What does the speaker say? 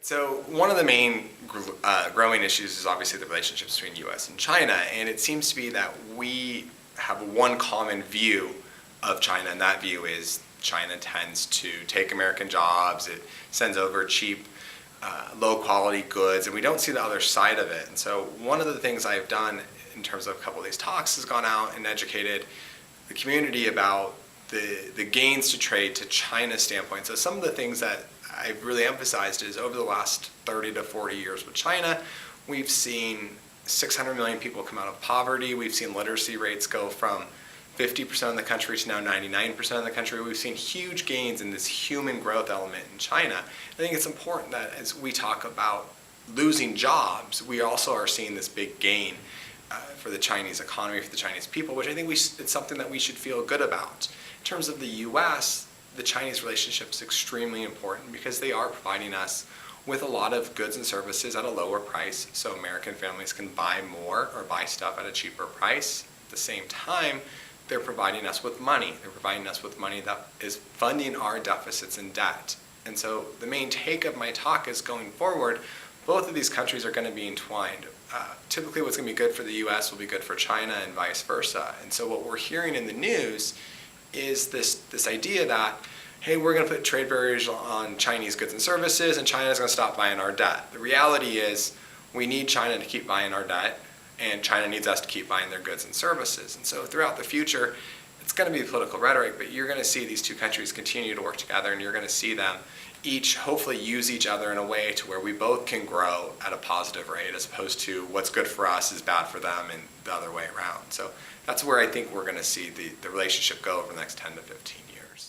So one of the main growing issues is obviously the relationships between U.S. and China, and it seems to be that we have one common view of China, and that view is China tends to take American jobs, it sends over cheap, low-quality goods, and we don't see the other side of it. And so one of the things I've done in terms of a couple of these talks has gone out and educated the community about the gains to trade to China's standpoint. So some of the things that I've really emphasized is over the last 30 to 40 years with China, we've seen 600 million people come out of poverty. We've seen literacy rates go from 50% of the country to now 99% of the country. We've seen huge gains in this human growth element in China. I think it's important that as we talk about losing jobs, we also are seeing this big gain for the Chinese economy, for the Chinese people, which I think it's something that we should feel good about. In terms of the U.S., the Chinese relationship is extremely important because they are providing us with a lot of goods and services at a lower price, so American families can buy more or buy stuff at a cheaper price. At the same time, they're providing us with money. They're providing us with money that is funding our deficits and debt. And so the main take of my talk is going forward, both of these countries are going to be entwined. Typically what's going to be good for the U.S. will be good for China and vice versa. And so what we're hearing in the news is this idea that, hey, we're going to put trade barriers on Chinese goods and services and China's going to stop buying our debt. The reality is we need China to keep buying our debt and China needs us to keep buying their goods and services. And so throughout the future, it's going to be political rhetoric, but you're going to see these two countries continue to work together and you're going to see them each hopefully use each other in a way to where we both can grow at a positive rate as opposed to what's good for us is bad for them and the other way around. So that's where I think we're going to see the relationship go over the next 10 to 15 years.